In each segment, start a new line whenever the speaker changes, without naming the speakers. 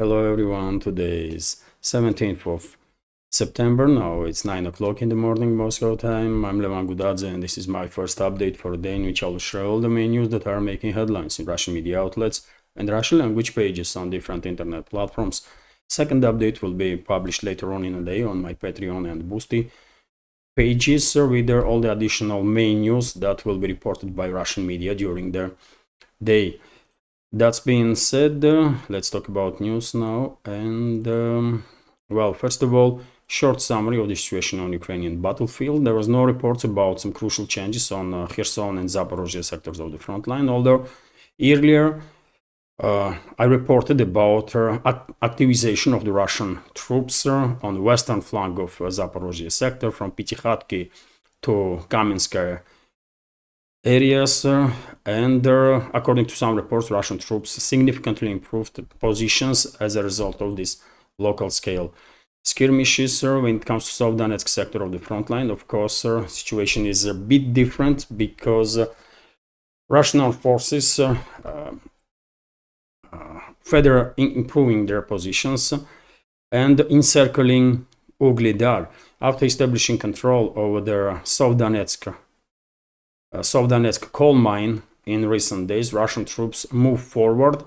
Hello everyone, today is 17th of September, now it's 9 o'clock in the morning Moscow time. I'm Levan Gudadze and this is my first update for the day in which I will share all the main news that are making headlines in Russian media outlets and Russian language pages on different internet platforms. Second update will be published later on in the day on my Patreon and Boosty pages with all the additional main news that will be reported by Russian media during the day. That's being said, let's talk about news now. And well, first of all, short summary of the situation on Ukrainian battlefield. There was no reports about some crucial changes on Kherson and Zaporozhye sectors of the front line, although earlier I reported about activization of the Russian troops on the western flank of Zaporozhye sector from Pitikhatki to Kamenskaya areas, and according to some reports, Russian troops significantly improved positions as a result of this local scale skirmishes. When it comes to South Donetsk sector of the front line, of course, situation is a bit different because Russian armed forces further improving their positions and encircling Ugledar after establishing control over their South Donetsk coal mine in recent days. Russian troops move forward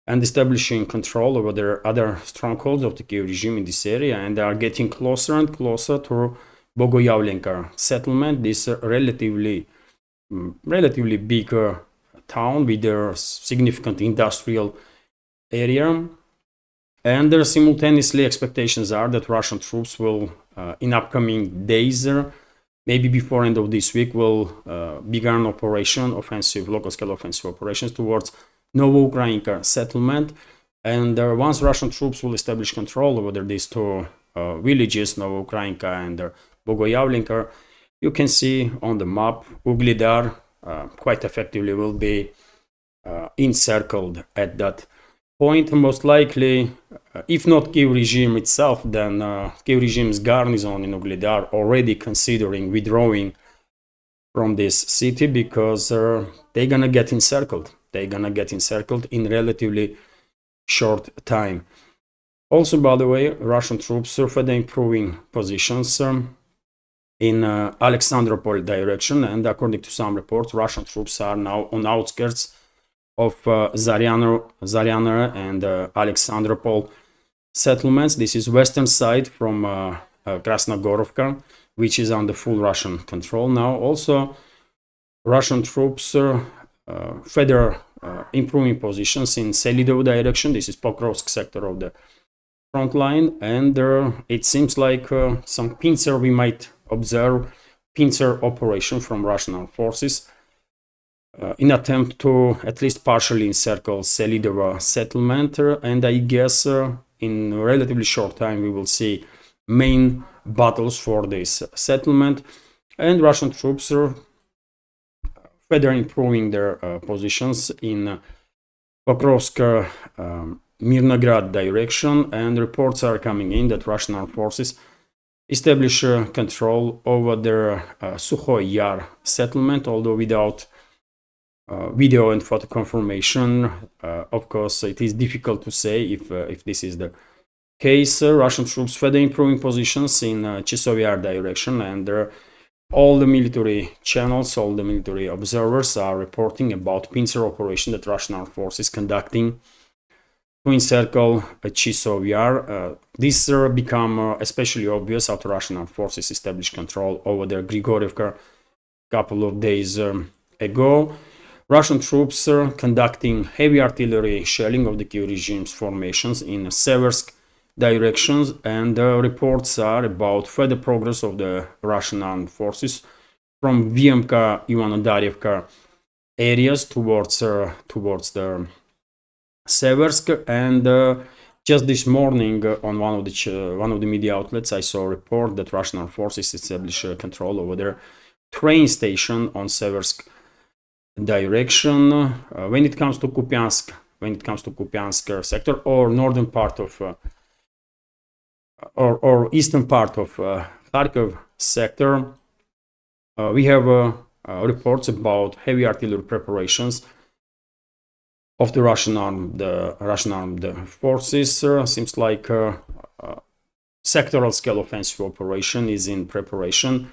and establishing control over their other strongholds of the Kyiv regime in this area, and they are getting closer and closer to Bogoyavlenka settlement, this relatively big town with a significant industrial area. And there simultaneously expectations are that Russian troops will in upcoming days, maybe before end of this week, will begin local scale offensive operations towards Novoukrayinka settlement. And once Russian troops will establish control over these two villages, Novoukrayinka and Bogoyavlenka, you can see on the map Ugledar quite effectively will be encircled at that point. Most likely, if not Kyiv regime itself, then Kyiv regime's garrison in Ugledar already considering withdrawing from this city because they're gonna get encircled. They're gonna get encircled in relatively short time. Also, by the way, Russian troops are further improving positions in Alexandropol direction, and according to some reports, Russian troops are now on outskirts of Zaryana and Alexandropol settlements. This is western side from Krasnogorovka, which is under full Russian control now. Also, Russian troops further improving positions in Selidovo direction. This is Pokrovsk sector of the front line, and it seems like some pincer, we might observe pincer operation from Russian armed forces in attempt to at least partially encircle Selidovo settlement, and I guess in a relatively short time we will see main battles for this settlement, and Russian troops are further improving their positions in Pokrovsk Mirnograd direction, and reports are coming in that Russian armed forces establish control over their Sukhoy Yar settlement, although without video and photo confirmation. Of course, it is difficult to say if this is the case. Russian troops further improving positions in Chesov Yar direction, and all the military channels, all the military observers are reporting about pincer operation that Russian armed forces conducting to encircle Chesov Yar. This become especially obvious after Russian armed forces established control over their Grigorievka couple of days ago. Russian troops are conducting heavy artillery shelling of the Kyiv regime's formations in Seversk directions, and reports are about further progress of the Russian armed forces from Vyemka, Ivanodarivka areas towards the Seversk. And just this morning on one of the media outlets, I saw a report that Russian armed forces established control over their train station on Seversk direction. When it comes to Kupiansk sector, or northern part of or eastern part of Kharkov sector, we have reports about heavy artillery preparations of the Russian armed forces. Seems like sectoral scale offensive operation is in preparation,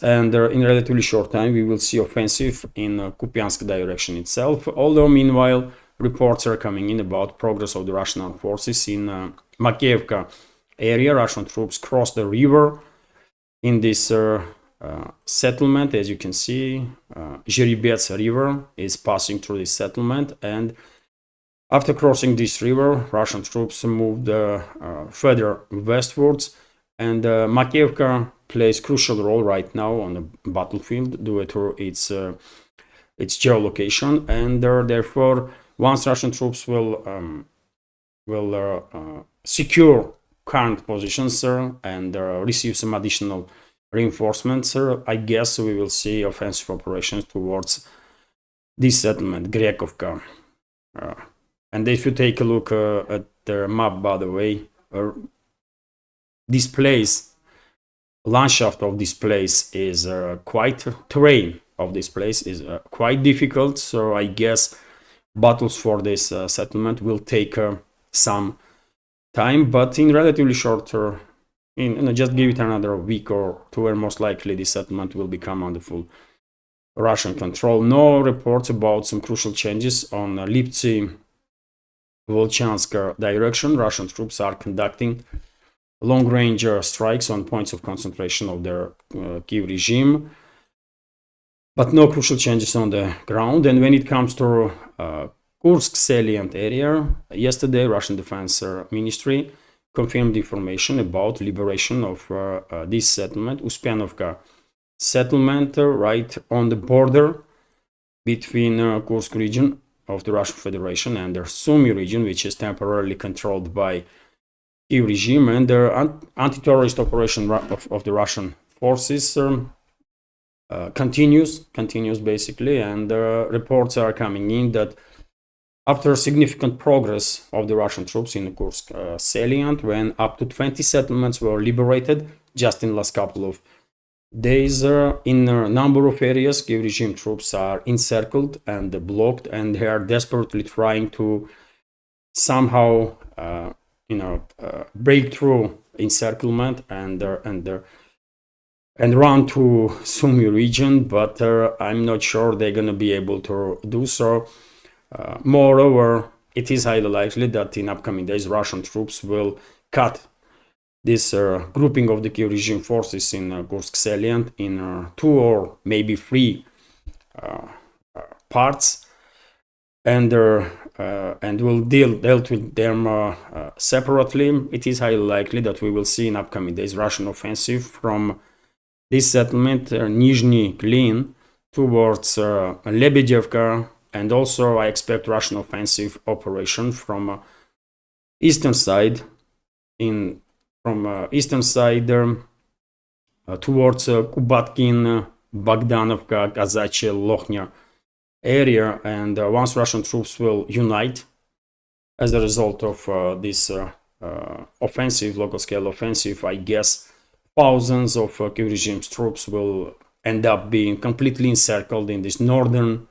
and in a relatively short time we will see offensive in Kupiansk direction itself. Although meanwhile reports are coming in about progress of the Russian armed forces in Makeyevka area. Russian troops cross the river in this settlement. As you can see, Zherebets river is passing through this settlement, and after crossing this river, Russian troops moved further westwards, and Makeyevka plays crucial role right now on the battlefield due to its geolocation, and therefore once Russian troops will secure current positions and receive some additional reinforcements, I guess we will see offensive operations towards this settlement, Grekovka. And if you take a look at the map, by the way, this place, landscape of this place is terrain of this place is quite difficult. So I guess battles for this settlement will take some time, but in relatively short just give it another week or two, and most likely this settlement will become under full Russian control. No reports about some crucial changes on Lipsy Volchansk direction. Russian troops are conducting long-range strikes on points of concentration of their Kyiv regime, but no crucial changes on the ground. And when it comes to Kursk salient area, yesterday Russian Defense Ministry confirmed information about liberation of this settlement, Uspianovka settlement, right on the border between Kursk region of the Russian Federation and the Sumy region, which is temporarily controlled by Kyiv regime, and the anti-terrorist operation of the Russian forces continues basically, and reports are coming in that after significant progress of the Russian troops in the Kursk salient, when up to 20 settlements were liberated just in the last couple of days, in a number of areas Kyiv regime troops are encircled and blocked, and they are desperately trying to somehow break through encirclement and run to Sumy region, but I'm not sure they're going to be able to do so. Moreover, it is highly likely that in upcoming days Russian troops will cut this grouping of the Kyiv regime forces in Kursk salient in 2 or maybe 3 parts, and will deal with them separately. It is highly likely that we will see in upcoming days Russian offensive from this settlement, Nizhny Klin, towards Lebedevka, and also I expect Russian offensive operation from eastern side towards Kubatkin, Bogdanovka, Kazachye, Lokhnya area, and once Russian troops will unite as a result of this offensive, local scale offensive, I guess thousands of Kyiv regime's troops will end up being completely encircled in this northern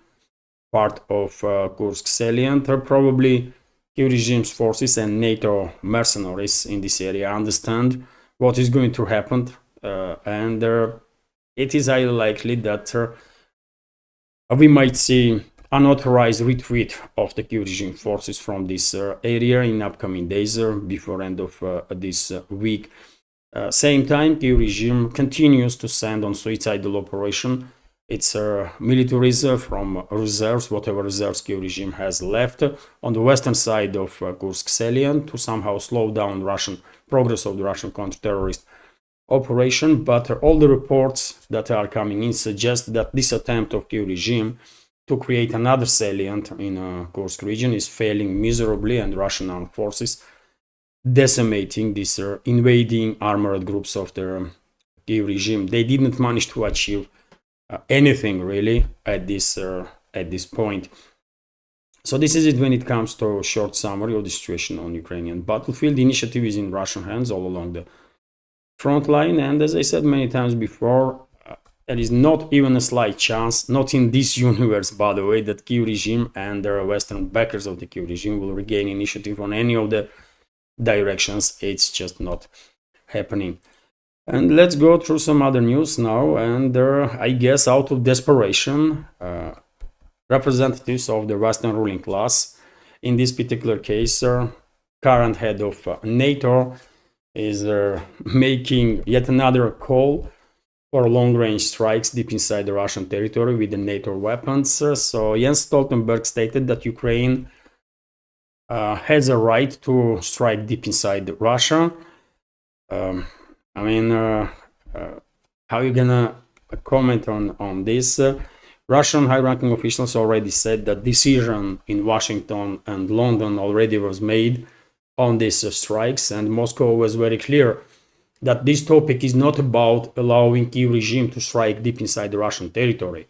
part of Kursk salient. Probably Kyiv regime's forces and NATO mercenaries in this area understand what is going to happen, and it is highly likely that we might see unauthorized retreat of the Kyiv regime forces from this area in upcoming days before end of this week. Same time, Kyiv regime continues to send on suicidal operation its militaries from reserves, whatever reserves Kyiv regime has left, on the western side of Kursk salient to somehow slow down Russian progress of the Russian counter-terrorist operation. But all the reports that are coming in suggest that this attempt of Kyiv regime to create another salient in Kursk region is failing miserably, and Russian armed forces decimating these invading armored groups of the Kyiv regime. They didn't manage to achieve anything really at this point. So this is it when it comes to a short summary of the situation on Ukrainian battlefield. The initiative is in Russian hands all along the front line, and as I said many times before, There is not even a slight chance, not in this universe, by the way, that Kyiv regime and the Western backers of the Kyiv regime will regain initiative on any of the directions. It's just not happening. And let's go through some other news now. And I guess out of desperation, representatives of the Western ruling class, in this particular case, current head of NATO, is making yet another call for long-range strikes deep inside the Russian territory with the NATO weapons. So Jens Stoltenberg stated that Ukraine has a right to strike deep inside Russia. I mean, how are you gonna comment on this? Russian high-ranking officials already said that decision in Washington and London already was made on these strikes, and Moscow was very clear that this topic is not about allowing Kyiv regime to strike deep inside the Russian territory,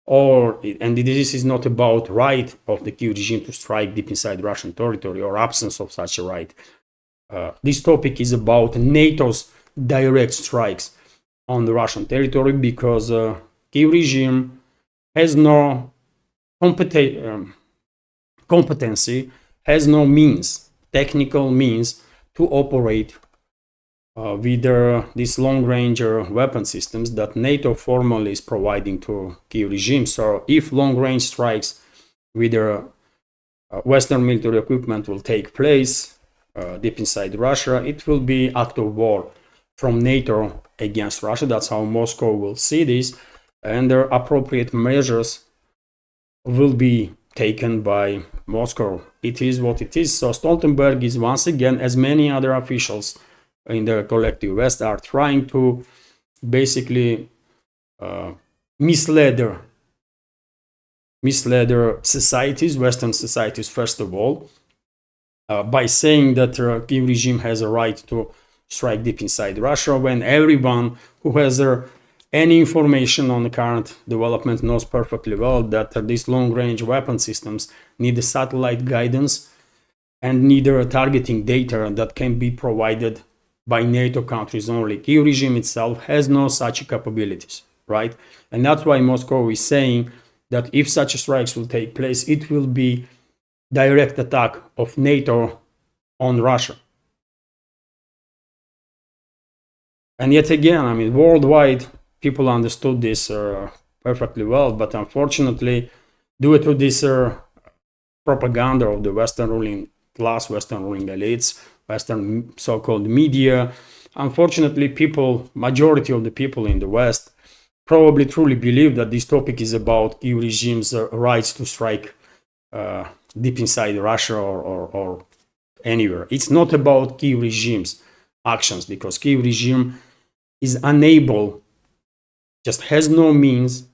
and this is not about right of the Kyiv regime to strike deep inside Russian territory or absence of such a right. This topic is about NATO's direct strikes on the Russian territory, because Kyiv regime has no competency, has no means, technical means to operate with these long-range weapon systems that NATO formally is providing to Kyiv regime. So if long-range strikes with Western military equipment will take place deep inside Russia, it will be act of war from NATO against Russia. That's how Moscow will see this, and their appropriate measures will be taken by Moscow. It is what it is. So Stoltenberg is once again, as many other officials in the collective West, are trying to basically mislead their societies, Western societies first of all, by saying that the Kyiv regime has a right to strike deep inside Russia, when everyone who has any information on the current development knows perfectly well that these long-range weapon systems need a satellite guidance and need targeting data that can be provided by NATO countries only. Kyiv regime itself has no such capabilities, right? And that's why Moscow is saying that if such strikes will take place, it will be direct attack of NATO on Russia. And yet again, I mean, worldwide, people understood this perfectly well, but unfortunately, due to this propaganda of the Western ruling class, Western ruling elites, Western so-called media, unfortunately, majority of the people in the West probably truly believe that this topic is about Kyiv regime's rights to strike deep inside Russia or anywhere. It's not about Kyiv regime's actions, because Kyiv regime is unable, just has no means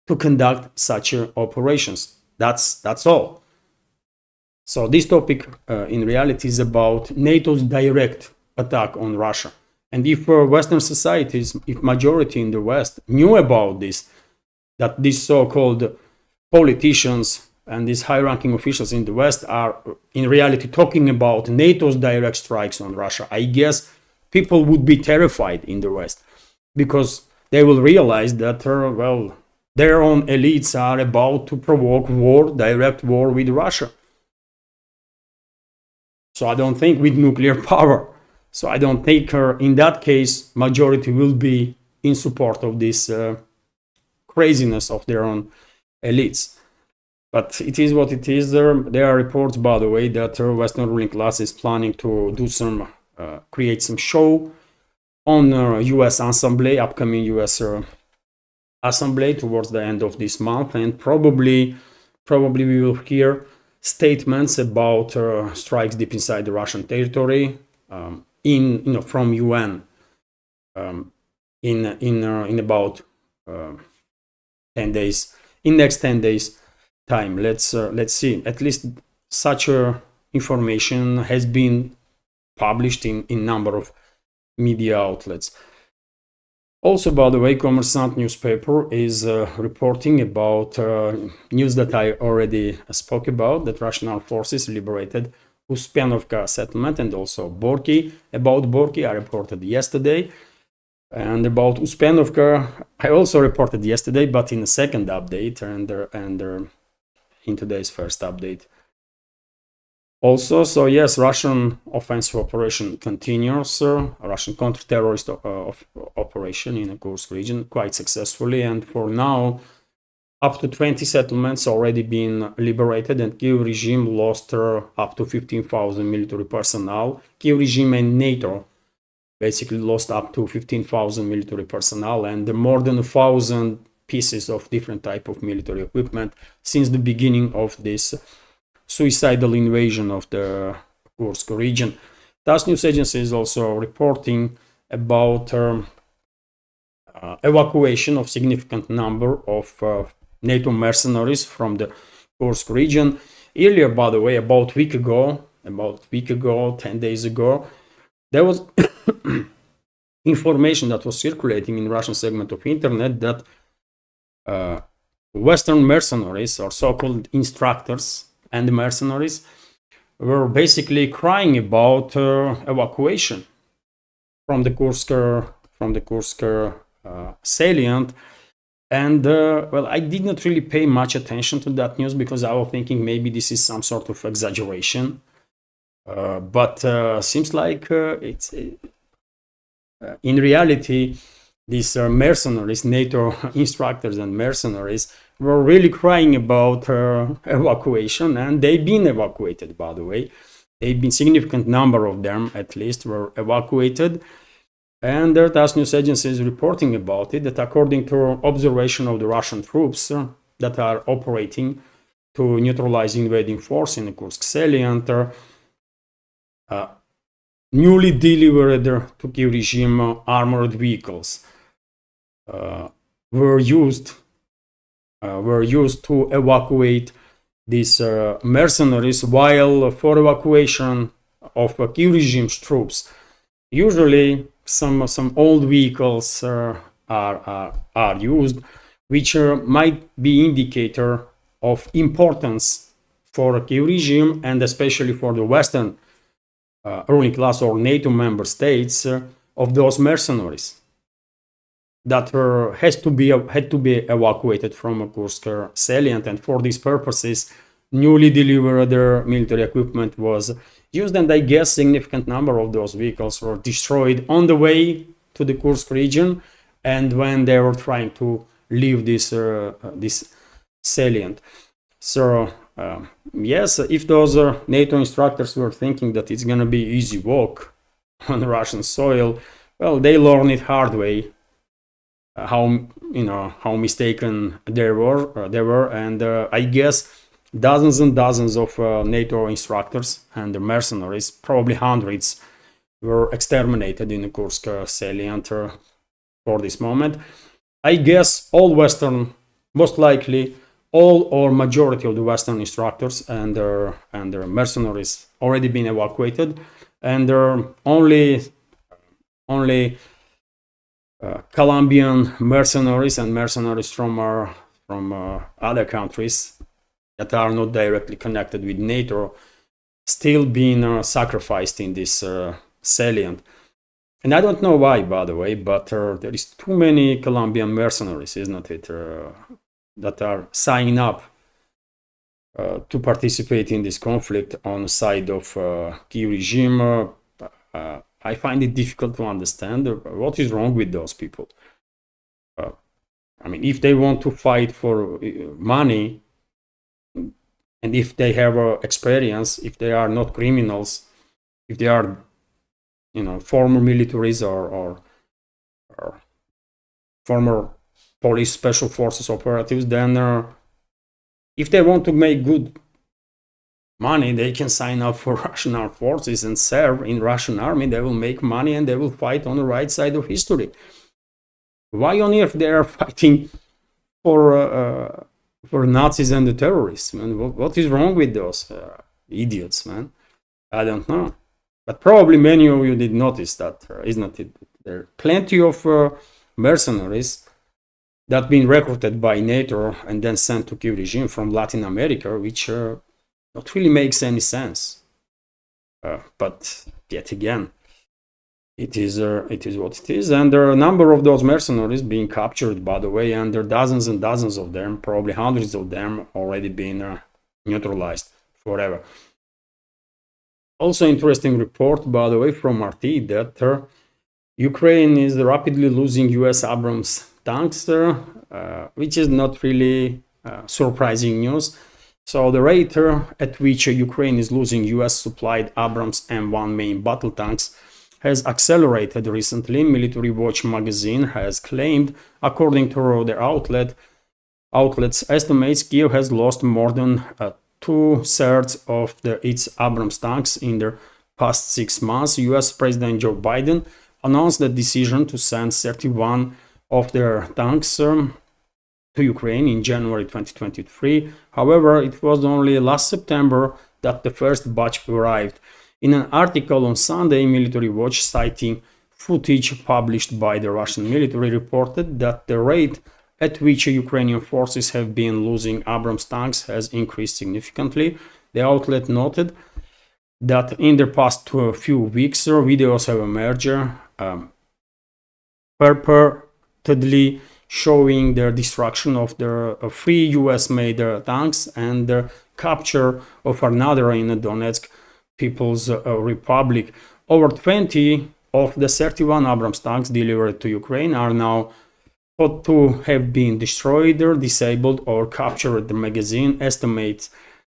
to conduct such operations. That's all. So this topic in reality is about NATO's direct attack on Russia. And if Western societies, if majority in the West knew about this, that these so-called politicians and these high-ranking officials in the West are in reality talking about NATO's direct strikes on Russia, I guess people would be terrified in the West, because they will realize that, their own elites are about to provoke war, direct war with Russia. So I don't think with nuclear power. So I don't think in that case, majority will be in support of this craziness of their own elites. But it is what it is. There are reports, by the way, that Western ruling class is planning to do create some show on U.S. Assembly, upcoming U.S. Assembly towards the end of this month, and probably we will hear statements about strikes deep inside the Russian territory from UN in about 10 days, in next 10 days time. Let's see. At least such information has been published in number of media outlets. Also, by the way, Kommersant newspaper is reporting about news that I already spoke about, that Russian armed forces liberated Uspyanovka settlement and also Borky. About Borky, I reported yesterday. And about Uspenovka, I also reported yesterday, but in the second update and in today's first update. Also, so yes, Russian offensive operation continues, Russian counter-terrorist operation in the Kursk region quite successfully, and for now, up to 20 settlements already been liberated, and Kyiv regime lost up to 15,000 military personnel. Kyiv regime and NATO basically lost up to 15,000 military personnel and more than 1,000 pieces of different type of military equipment since the beginning of this suicidal invasion of the Kursk region. TASS news agency is also reporting about evacuation of significant number of NATO mercenaries from the Kursk region. Earlier, by the way, about a week ago, 10 days ago, there was information that was circulating in Russian segment of internet that Western mercenaries, or so-called instructors and mercenaries, were basically crying about evacuation from the Kursk salient. And well, I did not really pay much attention to that news because I was thinking maybe this is some sort of exaggeration. But seems like it's in reality, these mercenaries, NATO instructors and mercenaries, were really crying about evacuation, and they've been evacuated, by the way. They've been significant number of them, at least, were evacuated. And the TASS news agency is reporting about it, that according to observation of the Russian troops that are operating to neutralize invading force in the Kursk salient, newly delivered to Kyiv regime armored vehicles were used to evacuate these mercenaries, while for evacuation of Kyiv regime's troops, usually some old vehicles are used, which might be indicator of importance for Kyiv regime and especially for the Western ruling class or NATO member states of those mercenaries that had to be evacuated from Kursk salient. And for these purposes, newly delivered military equipment was used, and I guess significant number of those vehicles were destroyed on the way to the Kursk region and when they were trying to leave this salient. So yes, if those NATO instructors were thinking that it's gonna be easy walk on Russian soil, well, they learned it hard way. How mistaken they were, and I guess dozens and dozens of NATO instructors and the mercenaries, probably hundreds, were exterminated in the Kursk salient for this moment. I guess all Western, most likely all or majority of the Western instructors and their mercenaries already been evacuated, and only Colombian mercenaries and mercenaries from other countries that are not directly connected with NATO still being sacrificed in this salient. And I don't know why, by the way, but there is too many Colombian mercenaries, isn't it, that are signing up to participate in this conflict on the side of Kyiv regime. I find it difficult to understand what is wrong with those people. I mean, if they want to fight for money, and if they have experience, if they are not criminals, if they are, former militaries or former police special forces operatives, then if they want to make good money, they can sign up for Russian armed forces and serve in Russian army. They will make money and they will fight on the right side of history. Why on earth they are fighting for Nazis and the terrorists? Man, what is wrong with those idiots, man? I don't know. But probably many of you did notice that, isn't it? There are plenty of mercenaries that have been recruited by NATO and then sent to Kyiv regime from Latin America, which not really makes any sense. But yet again, it is what it is. And there are a number of those mercenaries being captured, by the way, and there are dozens and dozens of them, probably hundreds of them, already being neutralized forever. Also interesting report, by the way, from RT that Ukraine is rapidly losing US Abrams tanks, which is not really surprising news. So the rate at which Ukraine is losing US supplied Abrams M1 main battle tanks has accelerated recently. Military Watch magazine has claimed, according to their outlets estimates, Kyiv has lost more than 2/3 of its Abrams tanks in the past 6 months. US President Joe Biden announced the decision to send 31 of their tanks to Ukraine in January 2023. However, it was only last September that the first batch arrived. In an article on Sunday, Military Watch, citing footage published by the Russian military, reported that the rate at which Ukrainian forces have been losing Abrams tanks has increased significantly. The outlet noted that in the past few weeks, videos have emerged purportedly showing the destruction of the 3 US-made tanks and the capture of another in the Donetsk People's Republic. Over 20 of the 31 Abrams tanks delivered to Ukraine are now thought to have been destroyed, disabled, or captured. The magazine estimates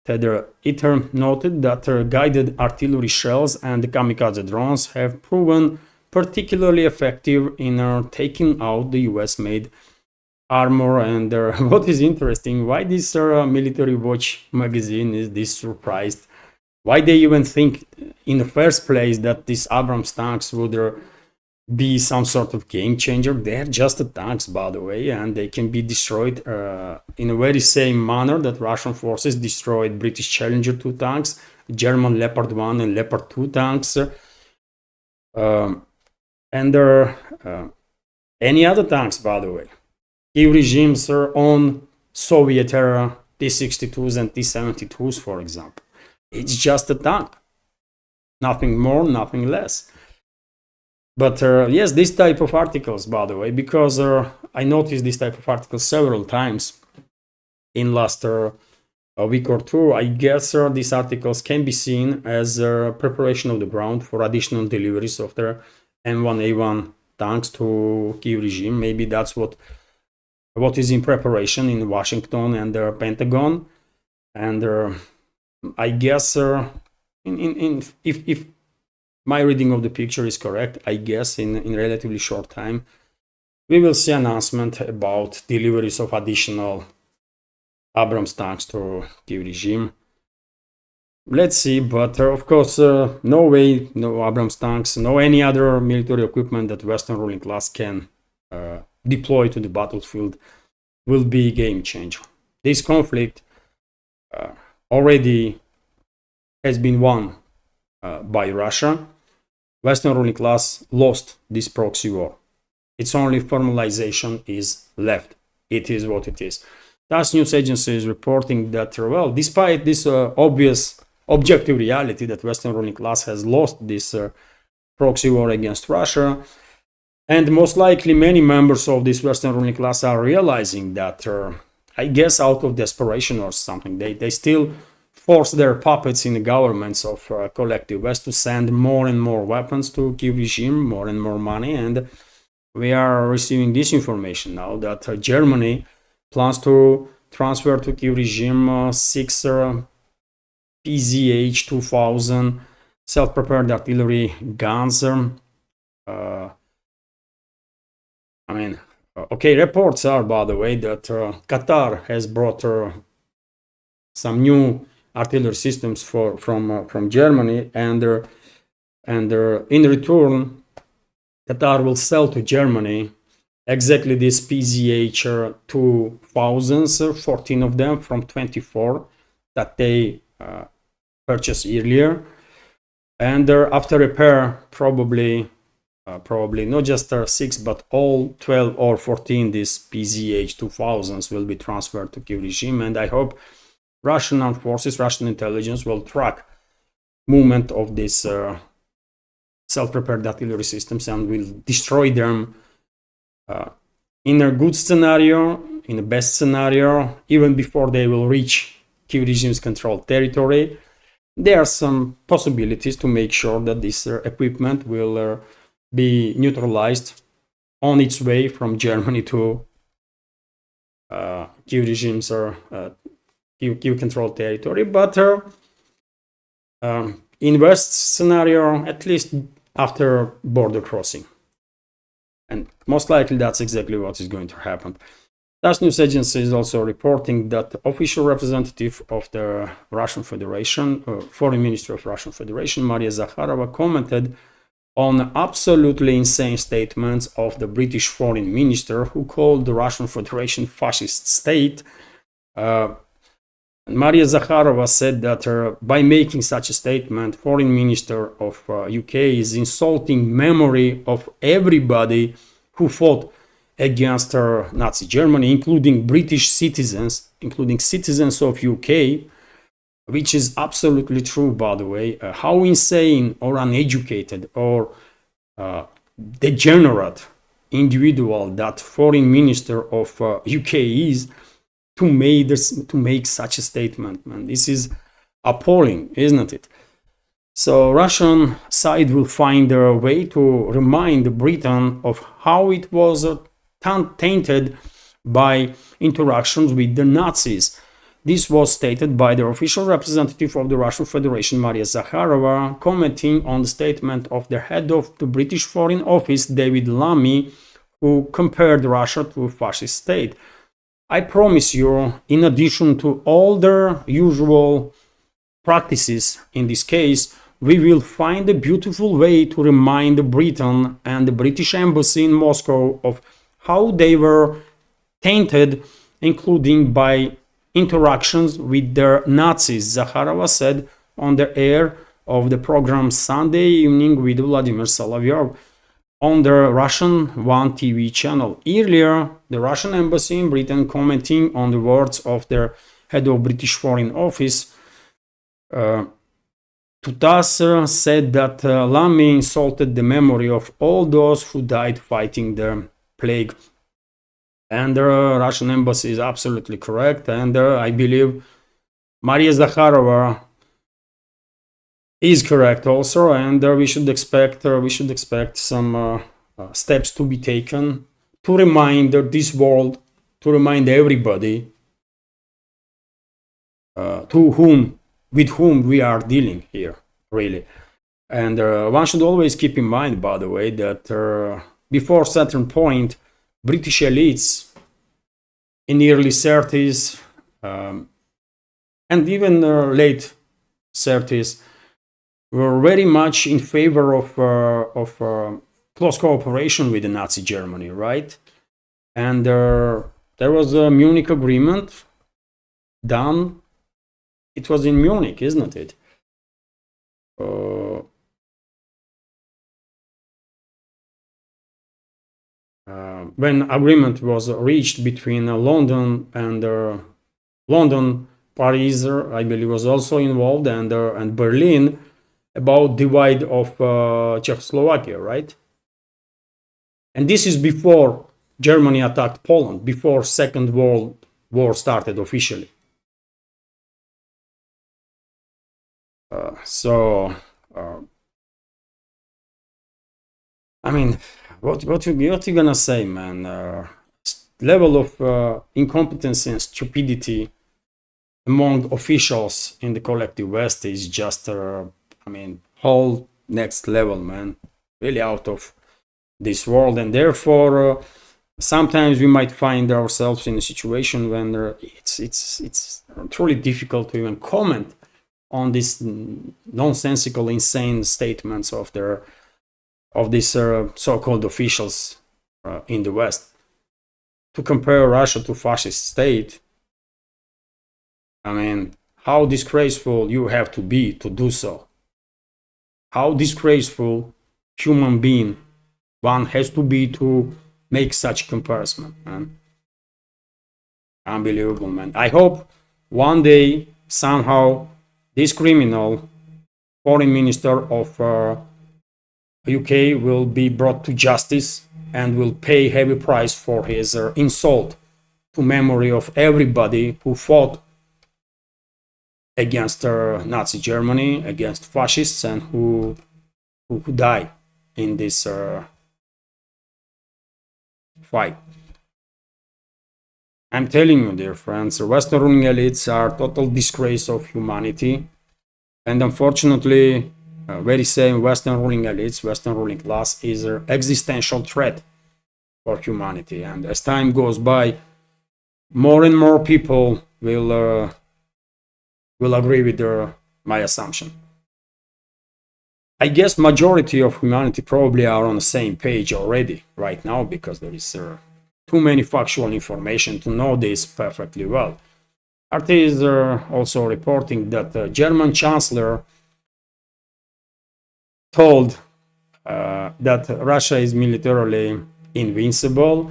that it noted that guided artillery shells and kamikaze drones have proven particularly effective in taking out the US-made armor. And what is interesting, why this Military Watch magazine is this surprised? Why they even think in the first place that these Abrams tanks would be some sort of game changer? They're just tanks, by the way, and they can be destroyed in a very same manner that Russian forces destroyed British Challenger 2 tanks, German Leopard 1 and Leopard 2 tanks, and any other tanks, by the way. Kyiv regimes own Soviet era T-62s and T-72s, for example. It's just a tank, nothing more, nothing less. But yes, this type of articles, by the way, because I noticed this type of articles several times in last a week or two, I guess these articles can be seen as preparation of the ground for additional deliveries of their M1A1 tanks to Kyiv regime. Maybe that's what is in preparation in Washington and the Pentagon. And I guess if my reading of the picture is correct, I guess in relatively short time we will see announcement about deliveries of additional Abrams tanks to Kyiv regime. Let's see, but of course, no way, no Abrams tanks, no any other military equipment that Western ruling class can deploy to the battlefield will be a game changer. This conflict already has been won by Russia. Western ruling class lost this proxy war. Its only formalization is left. It is what it is. TASS news agency is reporting that, well, despite this obvious objective reality that Western ruling class has lost this proxy war against Russia, and most likely many members of this Western ruling class are realizing that, I guess out of desperation or something, they still force their puppets in the governments of collective West to send more and more weapons to Kyiv regime, more and more money. And we are receiving this information now that Germany plans to transfer to Kyiv regime 6 PZH 2000 self-prepared artillery guns. Reports are, by the way, that Qatar has brought some new artillery systems from Germany, and in return, Qatar will sell to Germany exactly this PZH 2000s, 14 of them from 24 that they purchased earlier, and after repair, probably not just 6 but all 12 or 14 these PZH 2000s will be transferred to Kyiv regime. And I hope Russian armed forces, Russian intelligence will track movement of this self-prepared artillery systems and will destroy them in a good scenario, in the best scenario, even before they will reach Kyiv regime's controlled territory. There are some possibilities to make sure that this equipment will be neutralized on its way from Germany to Kyiv regime's Kyiv controlled territory. But in worst scenario, at least after border crossing. And most likely that's exactly what is going to happen. TASS news agency is also reporting that the official representative of the Russian Federation, Foreign Ministry of Russian Federation, Maria Zakharova, commented on absolutely insane statements of the British Foreign Minister, who called the Russian Federation fascist state. Maria Zakharova said that by making such a statement, Foreign Minister of UK is insulting memory of everybody who fought against Nazi Germany, including British citizens, including citizens of UK, which is absolutely true, by the way. How insane or uneducated or degenerate individual that Foreign Minister of UK is to make such a statement, man. This is appalling, isn't it? So Russian side will find a way to remind Britain of how it was tainted by interactions with the Nazis. This was stated by the official representative of the Russian Federation, Maria Zakharova, commenting on the statement of the head of the British Foreign Office, David Lammy, who compared Russia to a fascist state. I promise you, in addition to all the usual practices in this case, we will find a beautiful way to remind Britain and the British Embassy in Moscow of how they were tainted, including by interactions with their Nazis, Zakharova said on the air of the program Sunday Evening with Vladimir Solovyov on the Russian One TV channel. Earlier, the Russian embassy in Britain, commenting on the words of their head of British Foreign Office, to TASS said that Lamy insulted the memory of all those who died fighting the plague. And the Russian embassy is absolutely correct. And I believe Maria Zakharova is correct also. And we should expect some steps to be taken to remind this world, to remind everybody with whom we are dealing here, really. And one should always keep in mind, by the way, that before a certain point, British elites in the early 30s and even late 30s were very much in favor of close cooperation with the Nazi Germany, right? And there was a Munich agreement done. It was in Munich, isn't it? When agreement was reached between London and Paris, I believe, was also involved, and Berlin, about divide of Czechoslovakia, right? And this is before Germany attacked Poland, before Second World War started officially. I mean, what you gonna say, man? Level of incompetence and stupidity among officials in the collective West is just, whole next level, man. Really out of this world, and therefore, sometimes we might find ourselves in a situation when it's truly difficult to even comment on these nonsensical, insane statements of these so-called officials in the West. To compare Russia to fascist state, I mean, how disgraceful you have to be to do so. How disgraceful human being one has to be to make such comparison, man. Unbelievable, man. I hope one day, somehow, this criminal foreign minister of UK will be brought to justice and will pay heavy price for his insult to memory of everybody who fought against Nazi Germany, against fascists, and who died in this fight. I'm telling you, dear friends, the Western ruling elites are total disgrace of humanity, and unfortunately, very same Western ruling elites, Western ruling class is an existential threat for humanity. And as time goes by, more and more people will agree with my assumption. I guess majority of humanity probably are on the same page already right now, because there is too many factual information to know this perfectly well. RT is also reporting that the German Chancellor told that Russia is militarily invincible.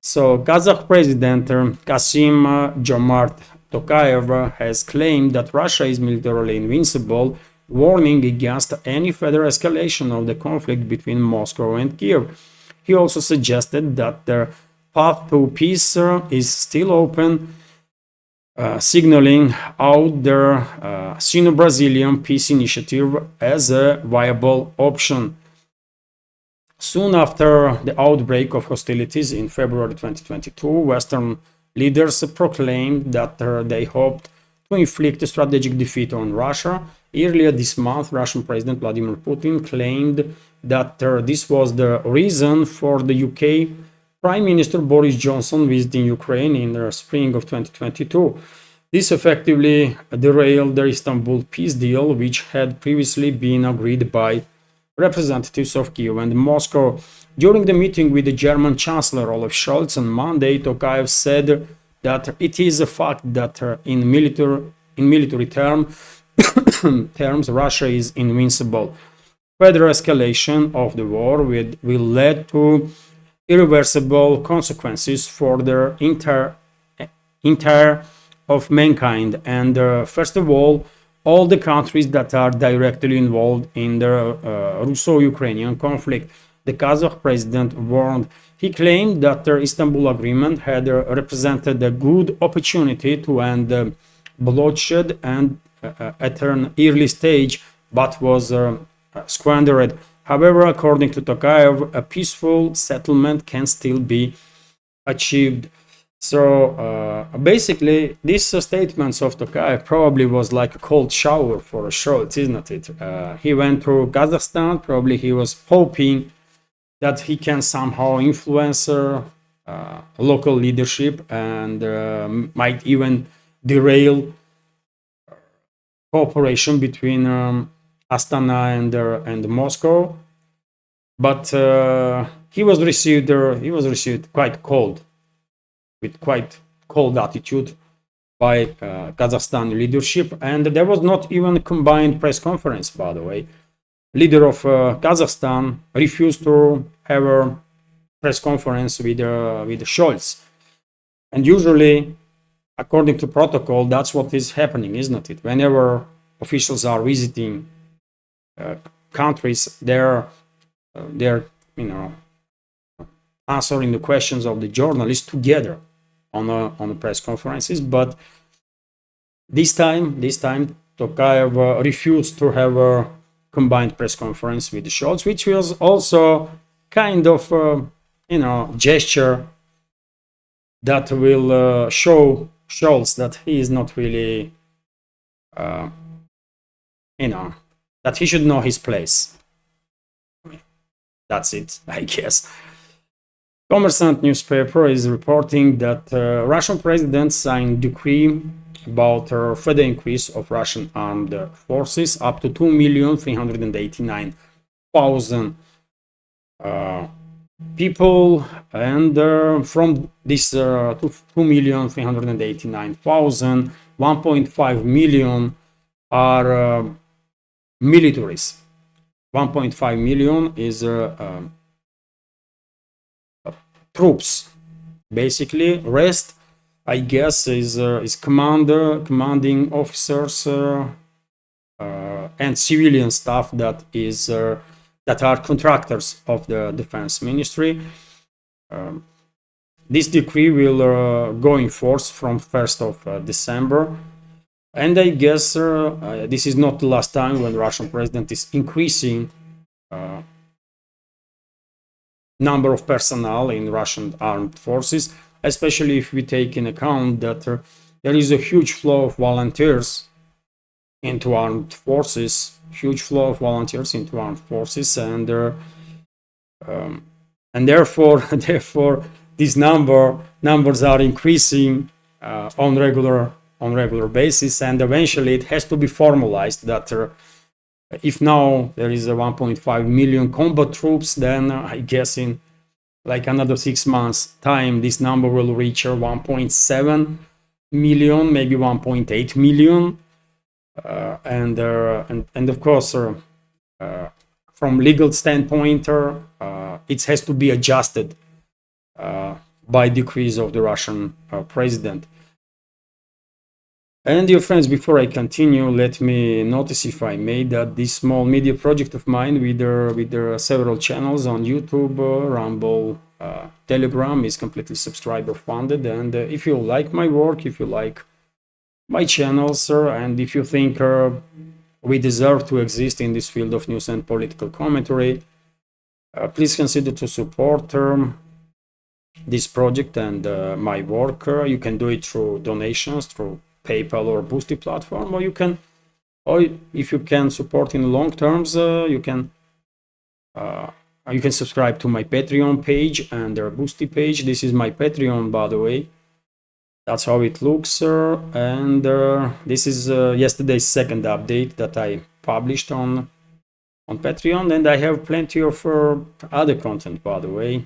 So Kazakh President Kasim Jomart Tokayev has claimed that Russia is militarily invincible, warning against any further escalation of the conflict between Moscow and Kyiv. He also suggested that the path to peace is still open, signaling out the Sino-Brazilian peace initiative as a viable option. Soon after the outbreak of hostilities in February 2022, Western leaders proclaimed that they hoped to inflict a strategic defeat on Russia. Earlier this month, Russian President Vladimir Putin claimed that this was the reason for the UK Prime Minister Boris Johnson visiting Ukraine in the spring of 2022. This effectively derailed the Istanbul peace deal, which had previously been agreed by representatives of Kyiv and Moscow. During the meeting with the German Chancellor Olaf Scholz on Monday, Tokayev said that it is a fact that in military terms, Russia is invincible. Further escalation of the war will lead to irreversible consequences for the entire of mankind, and first of all the countries that are directly involved in the Russo-Ukrainian conflict. The Kazakh president warned. He claimed that the Istanbul Agreement had represented a good opportunity to end bloodshed and at an early stage, but was squandered. However, according to Tokayev, a peaceful settlement can still be achieved. So basically, these statements of Tokayev probably was like a cold shower for a Scholz, isn't it? He went to Kazakhstan. Probably he was hoping that he can somehow influence local leadership and might even derail cooperation between Astana and Moscow. But he was received quite cold, with quite cold attitude by Kazakhstan leadership, and there was not even a combined press conference, by the way. Leader of Kazakhstan refused to have a press conference with Scholz, and usually, according to protocol, that's what is happening, isn't it? Whenever officials are visiting countries, they're answering the questions of the journalists together on the press conferences. But this time Tokayev refused to have a combined press conference with Scholz, which was also kind of gesture that will show Scholz that he is not really that he should know his place. That's it, I guess. Kommersant newspaper is reporting that Russian president signed decree about further increase of Russian armed forces up to 2,389,000 people, and from this 2,389,000, 1.5 million are militaries. 1.5 million is troops. Basically, rest, I guess, is commanding officers and civilian staff that is that are contractors of the defense ministry. This decree will go in force from 1st of December. And I guess this is not the last time when the Russian president is increasing number of personnel in Russian armed forces, especially if we take in account that there is a huge flow of volunteers into armed forces, and therefore these numbers are increasing on regular basis, and eventually it has to be formalized that if now there is a 1.5 million combat troops, then I guess in like another 6 months time this number will reach 1.7 million, maybe 1.8 million, and of course from legal standpoint it has to be adjusted by decrees of the Russian president. And dear friends, before I continue, let me notice, if I may, that this small media project of mine with several channels on YouTube, Rumble, Telegram is completely subscriber funded. And if you like my work, if you like my channels, and if you think we deserve to exist in this field of news and political commentary, please consider to support this project and my work. You can do it through donations, through PayPal or Boosty platform, or if you can support in long terms, you can subscribe to my Patreon page and their Boosty page. This is my Patreon, by the way. That's how it looks, and this is yesterday's second update that I published on Patreon, and I have plenty of other content, by the way.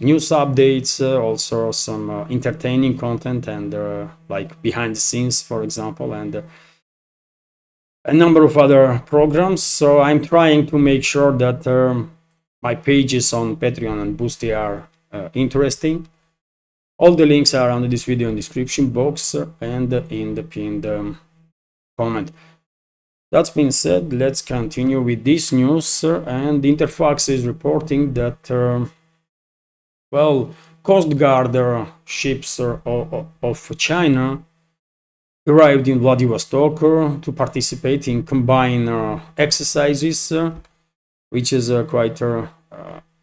News updates, also some entertaining content, and like behind the scenes, for example, and a number of other programs. So I'm trying to make sure that my pages on Patreon and Boosty are interesting. All the links are under this video in the description box and in the pinned comment. That being said, let's continue with this news. And Interfax is reporting that Coast Guard ships of China arrived in Vladivostok to participate in combined exercises, which is quite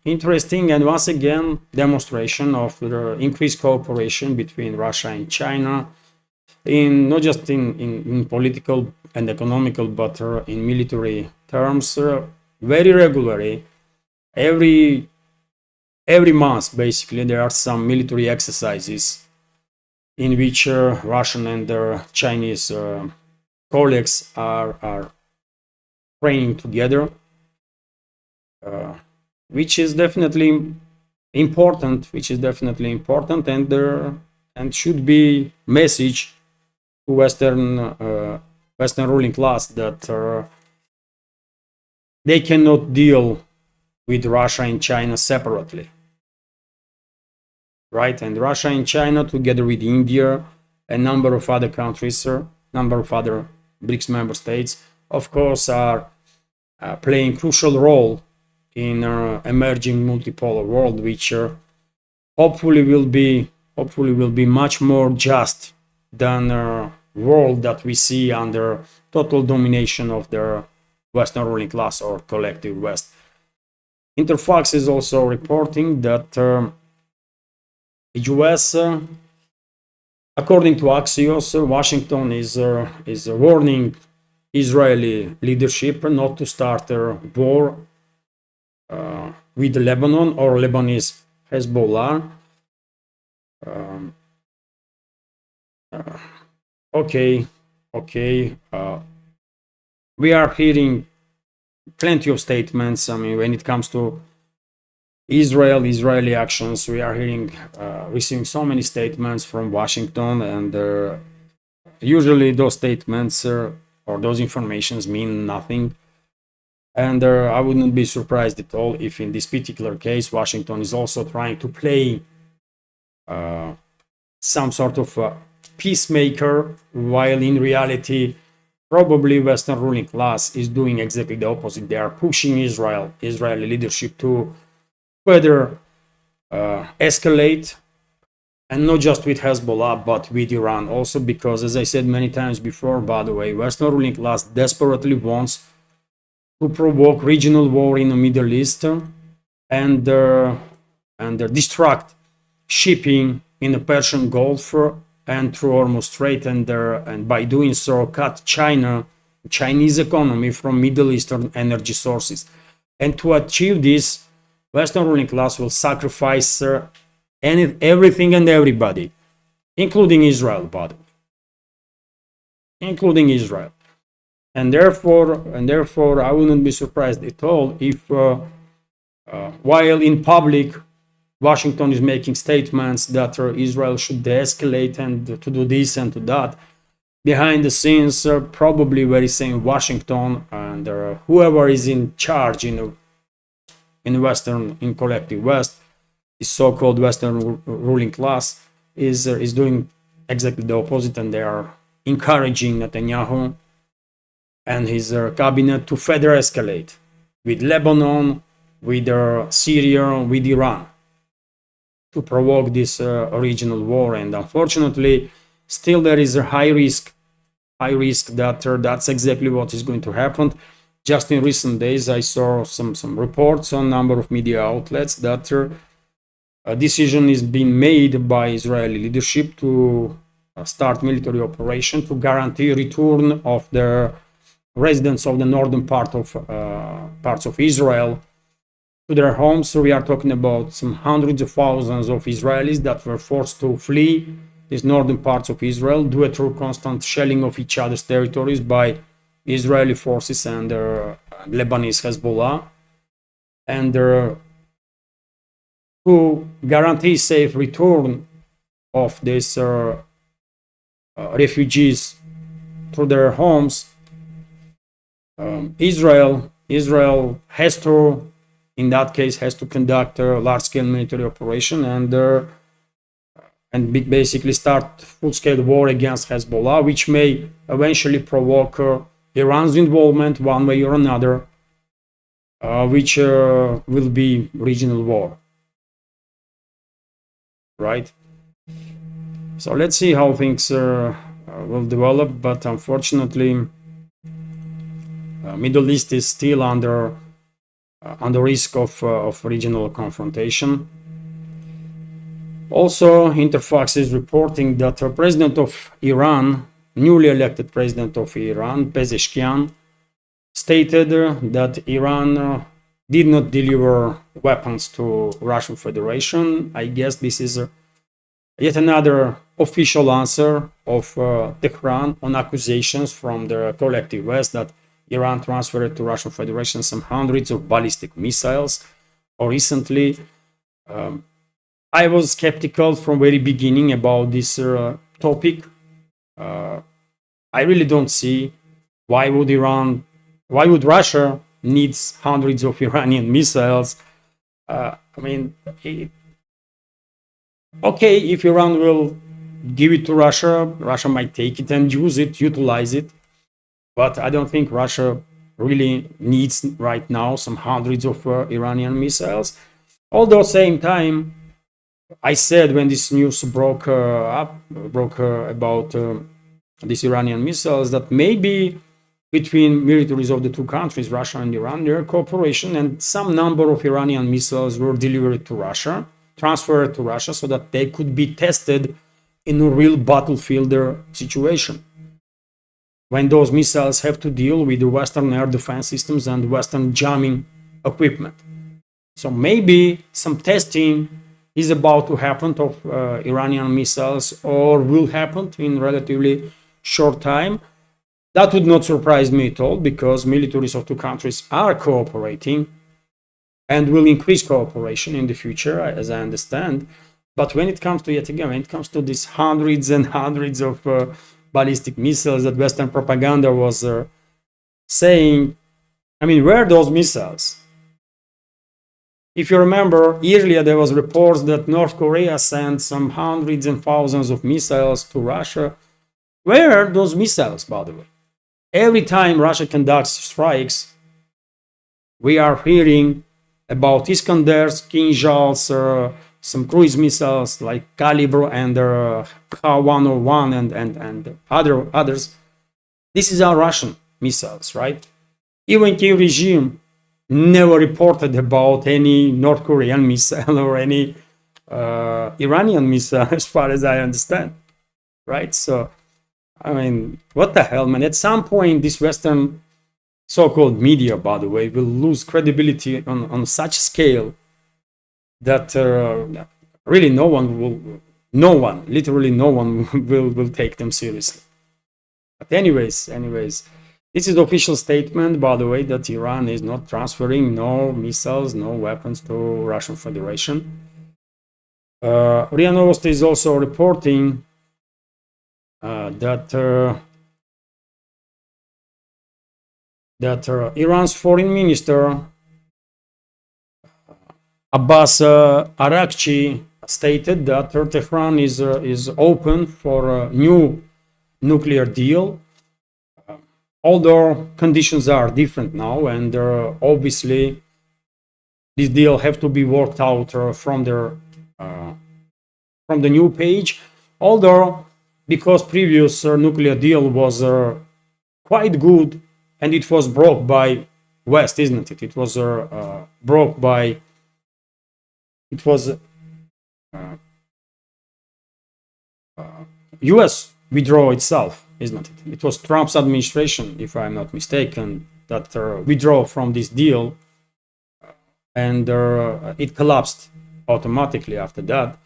interesting, and once again demonstration of the increased cooperation between Russia and China, in not just in political and economical, but in military terms. Very regularly, every month, basically, there are some military exercises in which Russian and their Chinese colleagues are training together, which is definitely important. And should be message to Western ruling class that they cannot deal with Russia and China separately. Right, and Russia and China, together with India, a number of other countries, number of other BRICS member states, of course, are playing crucial role in emerging multipolar world, which hopefully will be much more just than a world that we see under total domination of the Western ruling class or collective West. Interfax is also reporting that US, according to Axios, Washington is warning Israeli leadership not to start a war with Lebanon or Lebanese Hezbollah. Okay. We are hearing plenty of statements. I mean, when it comes to Israeli actions, we are receiving so many statements from Washington, and usually those statements or those informations mean nothing. And I wouldn't be surprised at all if in this particular case Washington is also trying to play some sort of peacemaker, while in reality probably Western ruling class is doing exactly the opposite. They are pushing Israeli leadership to further escalate, and not just with Hezbollah, but with Iran also, because as I said many times before, by the way, Western ruling class desperately wants to provoke regional war in the Middle East and distract shipping in the Persian Gulf and through Hormuz Strait, and by doing so cut Chinese economy from Middle Eastern energy sources. And to achieve this, Western ruling class will sacrifice everything and everybody, including Israel, by the way, including Israel. And therefore, I wouldn't be surprised at all if, while in public, Washington is making statements that Israel should de-escalate and to do this and to that, behind the scenes, probably very same Washington and whoever is in charge in collective West, the so-called Western ruling class, is doing exactly the opposite, and they are encouraging Netanyahu and his cabinet to further escalate with Lebanon, with Syria, with Iran, to provoke this regional war. And unfortunately, still there is a high risk that that's exactly what is going to happen. Just in recent days, I saw some reports on a number of media outlets that a decision is being made by Israeli leadership to start military operation to guarantee return of the residents of the northern parts of Israel to their homes. So we are talking about some hundreds of thousands of Israelis that were forced to flee these northern parts of Israel due to constant shelling of each other's territories by Israeli forces and Lebanese Hezbollah. And to guarantee safe return of these refugees to their homes, Israel has to, in that case, has to conduct a large-scale military operation and basically start full-scale war against Hezbollah, which may eventually provoke Iran's involvement one way or another, which will be regional war, right? So let's see how things will develop, but unfortunately, Middle East is still under risk of regional confrontation. Also, Interfax is reporting that the president of Iran, newly elected president of Iran, Pezeshkian, stated that Iran did not deliver weapons to Russian Federation. I guess this is yet another official answer of Tehran on accusations from the collective West that Iran transferred to Russian Federation some hundreds of ballistic missiles. Or recently, I was skeptical from very beginning about this topic. I really don't see why would Russia needs hundreds of Iranian missiles. I mean, okay, if Iran will give it to Russia, Russia might take it and utilize it. But I don't think Russia really needs right now some hundreds of Iranian missiles. Although, same time, I said when this news broke about these Iranian missiles, that maybe between militaries of the two countries, Russia and Iran, there are cooperation, and some number of Iranian missiles were delivered to Russia, transferred to Russia, so that they could be tested in a real battlefield situation, when those missiles have to deal with the Western air defense systems and Western jamming equipment. So maybe some testing is about to happen of Iranian missiles, or will happen in relatively short time. That would not surprise me at all, because militaries of two countries are cooperating and will increase cooperation in the future, as I understand. But when it comes to, yet again, when it comes to these hundreds and hundreds of ballistic missiles that Western propaganda was saying, I mean, where are those missiles? If you remember, earlier there was reports that North Korea sent some hundreds and thousands of missiles to Russia. Where are those missiles, by the way? every time Russia conducts strikes, we are hearing about Iskanders, Kinzhals, some cruise missiles like Calibre and Kh-101 and others. This is our Russian missiles, right? Even Kyiv regime never reported about any North Korean missile or any Iranian missile, as far as I understand, right? So, I mean, what the hell, man? At some point, this Western so-called media, by the way, will lose credibility on such scale that really literally no one will take them seriously. But anyways, this is the official statement, by the way, that Iran is not transferring no missiles, no weapons to Russian Federation. RIA Novosti is also reporting that Iran's foreign minister Abbas Araghchi stated that Tehran is open for a new nuclear deal, although conditions are different now, and obviously this deal have to be worked out from the new page. Although, because previous nuclear deal was quite good, and it was broke by West, isn't it? It was broke by US withdrawal itself, isn't it? It was Trump's administration, if I'm not mistaken, that withdrew from this deal, and it collapsed automatically after that.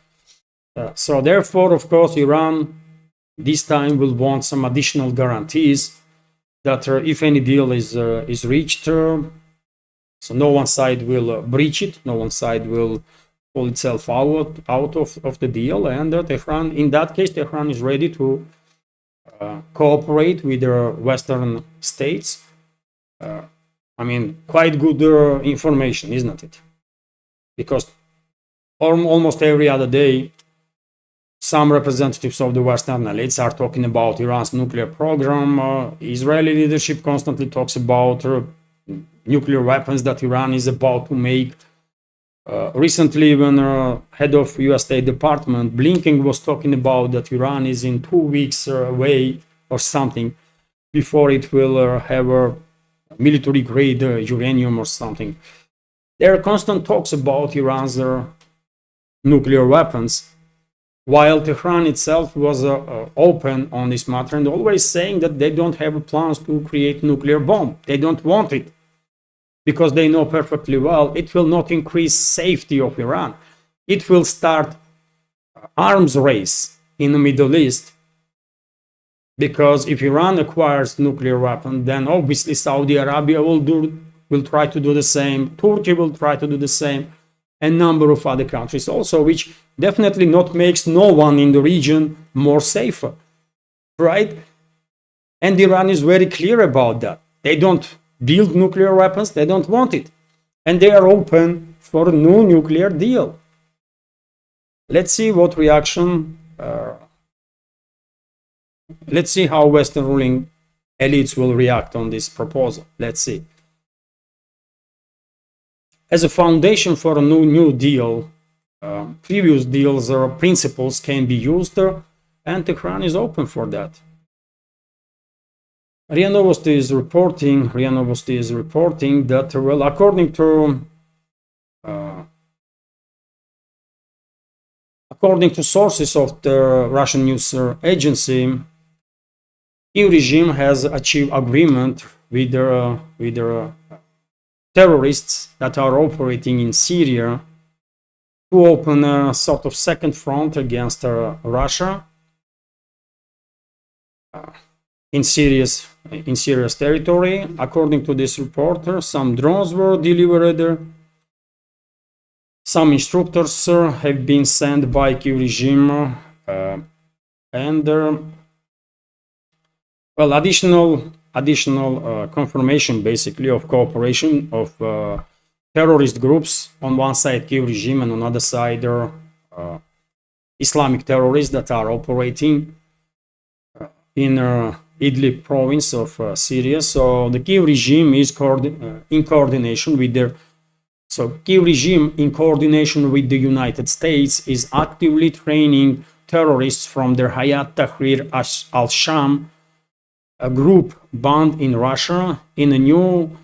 So therefore, of course, Iran this time will want some additional guarantees that if any deal is reached, so no one side will breach it, no one side will pull itself out of the deal, and Tehran, in that case, Tehran is ready to cooperate with the Western states. I mean, quite good information, isn't it? Because almost every other day, some representatives of the Western elites are talking about Iran's nuclear program. Israeli leadership constantly talks about nuclear weapons that Iran is about to make. Recently, when head of U.S. State Department Blinken was talking about that Iran is in 2 weeks away or something before it will have a military-grade uranium or something. There are constant talks about Iran's nuclear weapons, while Tehran itself was open on this matter and always saying that they don't have plans to create nuclear bomb. They don't want it because they know perfectly well it will not increase safety of Iran. It will start arms race in the Middle East, because if Iran acquires nuclear weapon, then obviously Saudi Arabia will try to do the same. Turkey will try to do the same, and number of other countries also, which definitely not makes no one in the region more safer, right? And Iran is very clear about that. They don't build nuclear weapons, they don't want it, and they are open for a new nuclear deal. Let's see what reaction. Let's see how Western ruling elites will react on this proposal. Let's see. As a foundation for a new deal, previous deals or principles can be used, and Tehran is open for that. RIA Novosti is reporting that, well, according to sources of the Russian news agency, Kyiv regime has achieved agreement with the terrorists that are operating in Syria to open a sort of second front against Russia in Syria's territory. According to this reporter, some drones were delivered. Some instructors have been sent by Kyiv regime, and well, additional confirmation basically of cooperation of terrorist groups. On one side Kyiv regime, and on the other side Islamic terrorists that are operating in Idlib province of Syria. So the Kyiv regime is in coordination with their Kyiv regime, in coordination with the United States, is actively training terrorists from their Hayat Tahrir al-Sham, a group bound in Russia, in a new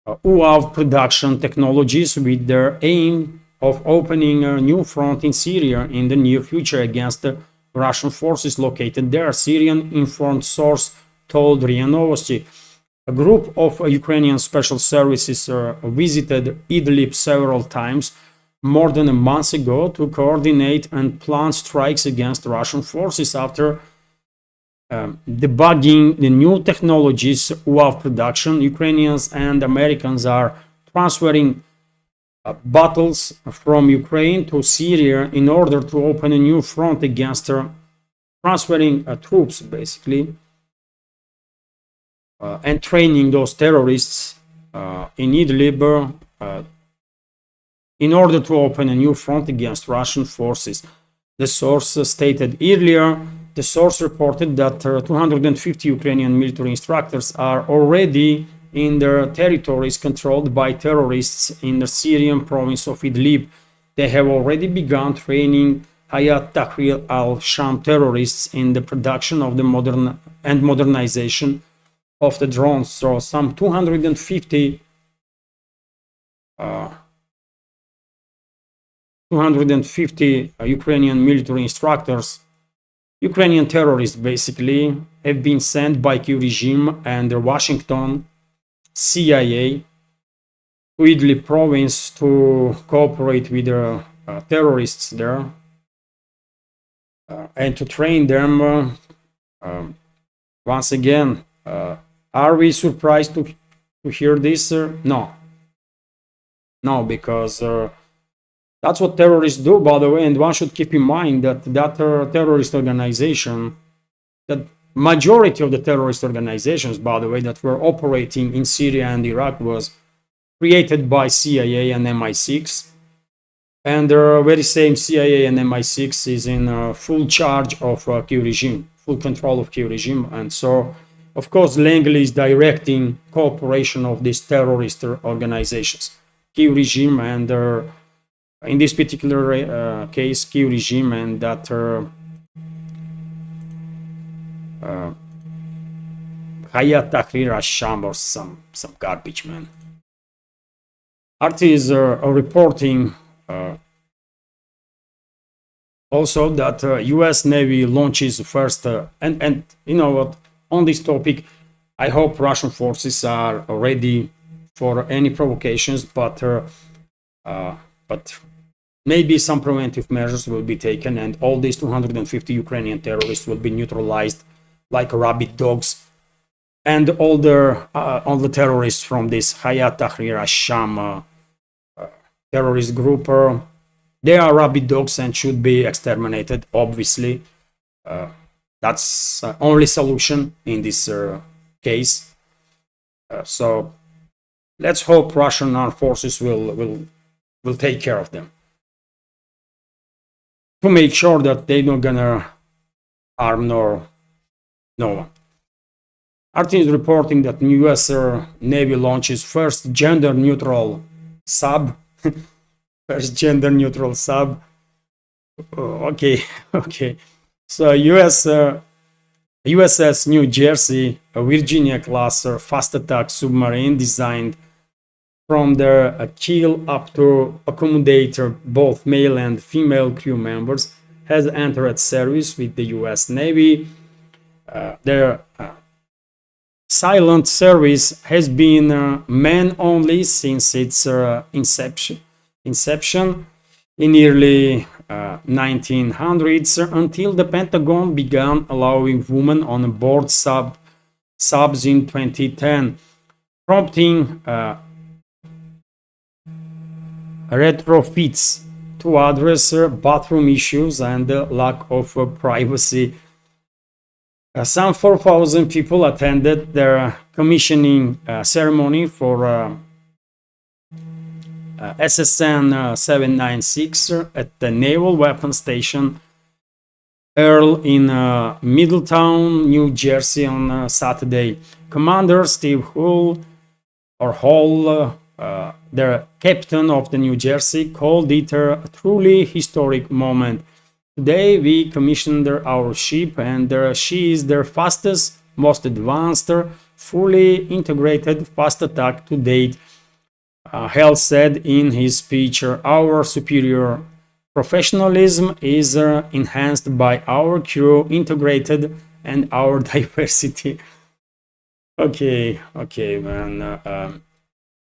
UAV production technologies with their aim of opening a new front in Syria in the near future against the Russian forces located there. Syrian informed source told RIA Novosti. A group of Ukrainian special services visited Idlib several times more than a month ago to coordinate and plan strikes against Russian forces after debugging the new technologies of production. Ukrainians and Americans are transferring battles from Ukraine to Syria in order to open a new front against transferring troops, basically, and training those terrorists in Idlib in order to open a new front against Russian forces. The source stated earlier. The source reported that 250 Ukrainian military instructors are already in their territories controlled by terrorists in the Syrian province of Idlib. They have already begun training Hayat Tahrir al-Sham terrorists in the production of the modernization of the drones. So some 250 Ukrainian military instructors, Ukrainian terrorists basically, have been sent by Kyiv regime and the Washington CIA to Idlib province to cooperate with the terrorists there and to train them. Once again, are we surprised to hear this? No, because that's what terrorists do, by the way, and one should keep in mind that terrorist organization, that majority of the terrorist organizations, by the way, that were operating in Syria and Iraq was created by CIA and MI6, and the very same CIA and MI6 is in full charge of Kyiv regime, full control of Kyiv regime, and so, of course, Langley is directing cooperation of these terrorist organizations, Kyiv regime, and in this particular case, Kyiv regime, and that Hayat Tahrir al-Sham or some garbage, man. RT is reporting also that U.S. Navy launches first, and you know what, on this topic, I hope Russian forces are ready for any provocations, but maybe some preventive measures will be taken, and all these 250 Ukrainian terrorists will be neutralized like rabid dogs, and all the terrorists from this Hayat Tahrir al-Sham terrorist group, they are rabid dogs and should be exterminated, obviously. That's the only solution in this case. So let's hope Russian armed forces will take care of them, to make sure that they're not gonna harm no one. RT is reporting that U.S. Navy launches first gender-neutral sub. First gender-neutral sub. Okay. So USS New Jersey, a Virginia-class fast attack submarine designed from the keel up to accommodate both male and female crew members, has entered service with the U.S. Navy. Their silent service has been man-only since its inception in early 1900s, until the Pentagon began allowing women on board subs in 2010, prompting retrofits to address bathroom issues and lack of privacy. Some 4,000 people attended their commissioning ceremony for SSN 796 at the Naval Weapons Station Earl in Middletown, New Jersey on Saturday. Commander Steve Hull, the captain of the New Jersey, called it a truly historic moment. Today we commissioned our ship, and she is their fastest, most advanced, fully integrated fast attack to date. Hell said in his speech, our superior professionalism is enhanced by our crew integrated and our diversity. Okay, man.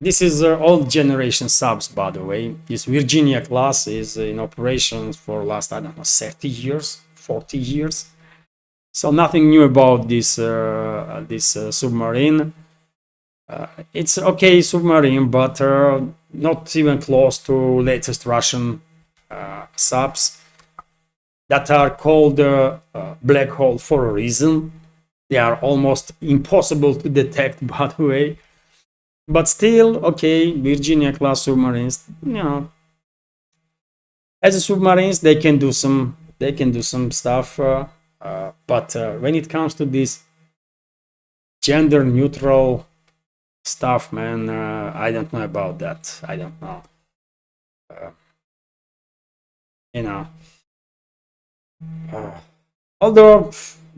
This is old generation subs, by the way. This Virginia class is in operations for last, I don't know, 30 years, 40 years. So nothing new about this submarine. It's okay submarine, but not even close to latest Russian subs that are called black hole for a reason. They are almost impossible to detect, by the way. But still, okay, Virginia class submarines, as a submarines, they can do some stuff. But when it comes to this gender neutral stuff, man, I don't know about that. I don't know. Although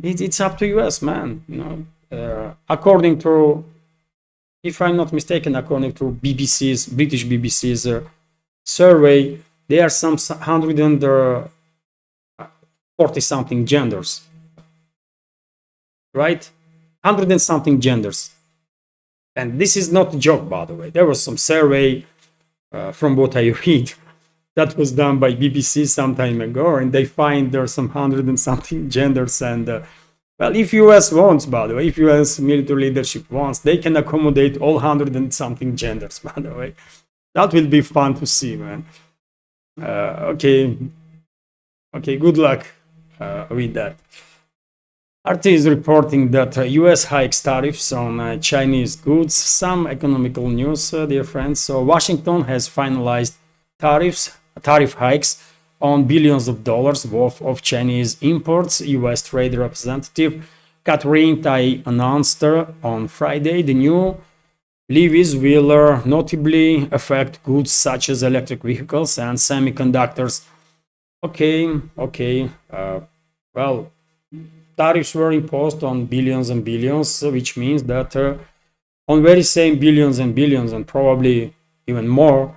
it's up to US, man. According to, if I'm not mistaken, according to British BBC's survey, there are some 140 something genders, right? 100 and something genders. And this is not a joke, by the way. There was some survey from what I read that was done by BBC some time ago, and they find there's some 100 and something genders. And well, if US wants, by the way, if US military leadership wants, they can accommodate all 100 and something genders, by the way. That will be fun to see, man. Okay, good luck with that. RT is reporting that US hikes tariffs on Chinese goods. Some economical news, dear friends. So Washington has finalized tariff hikes on billions of dollars worth of Chinese imports. US Trade Representative Catherine Tai announced on Friday the new levies will notably affect goods such as electric vehicles and semiconductors. Okay. Well, tariffs were imposed on billions and billions, which means that on very same billions and billions, and probably even more,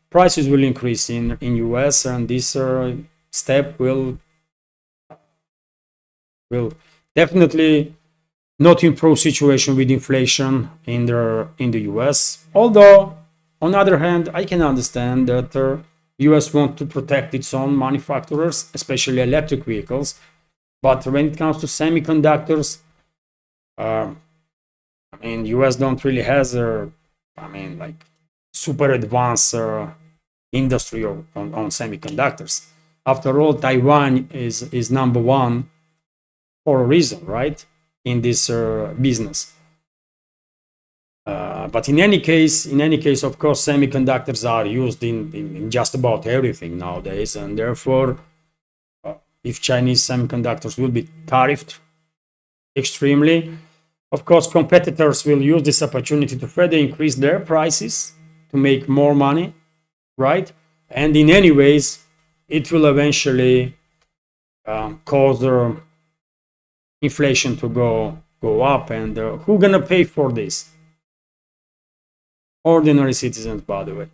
prices will increase in US, and this step will definitely not improve situation with inflation in the US. Although, on the other hand, I can understand that US want to protect its own manufacturers, especially electric vehicles. But when it comes to semiconductors, US don't really has like super advanced industry on semiconductors. After all, Taiwan is number one for a reason, right? In this business. But in any case, of course, semiconductors are used in just about everything nowadays, and therefore, if Chinese semiconductors will be tariffed extremely, of course, competitors will use this opportunity to further increase their prices to make more money, right? And in any ways, it will eventually cause inflation to go up. And who gonna pay for this? Ordinary citizens, by the way,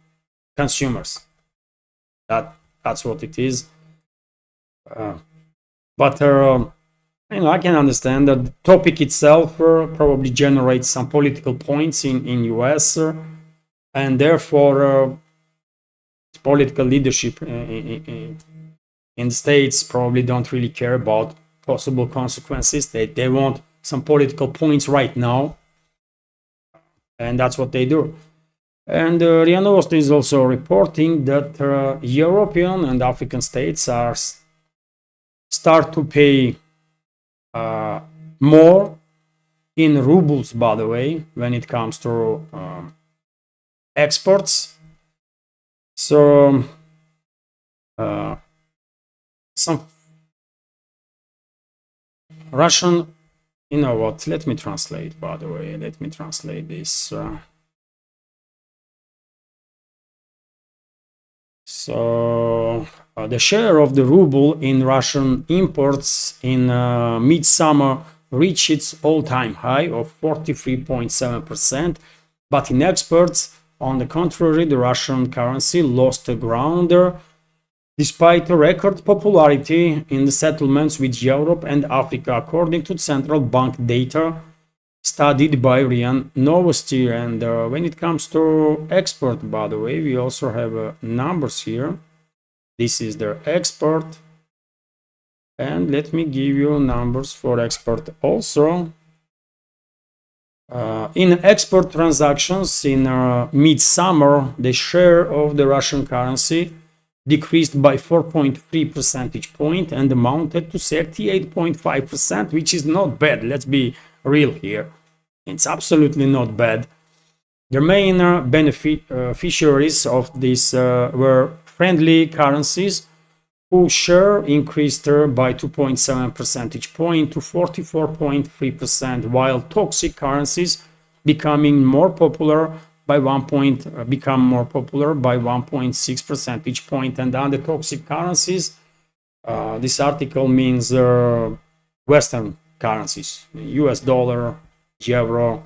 consumers. That's what it is. But I can understand that the topic itself probably generates some political points in US, and therefore political leadership in the States probably don't really care about possible consequences. They want some political points right now, and that's what they do. And RIA Novosti is also reporting that European and African states are start to pay more in rubles, by the way, when it comes to exports. So some Russian, you know what, let me translate, by the way, let me translate this. The share of the ruble in Russian imports in midsummer reached its all-time high of 43.7%, but in exports, on the contrary, the Russian currency lost ground despite a record popularity in the settlements with Europe and Africa, according to central bank data studied by RIA Novosti. And when it comes to export, by the way, we also have numbers here. This is their export. And let me give you numbers for export also. In export transactions in midsummer, the share of the Russian currency decreased by 4.3 percentage point and amounted to 38.5%, which is not bad. Let's be real here. It's absolutely not bad. The main beneficiaries of this were friendly currencies, whose share increased by 2.7 percentage point to 44.3%, while toxic currencies become more popular by 1.6 percentage point. And on the toxic currencies, this article means Western currencies, US dollar, euro,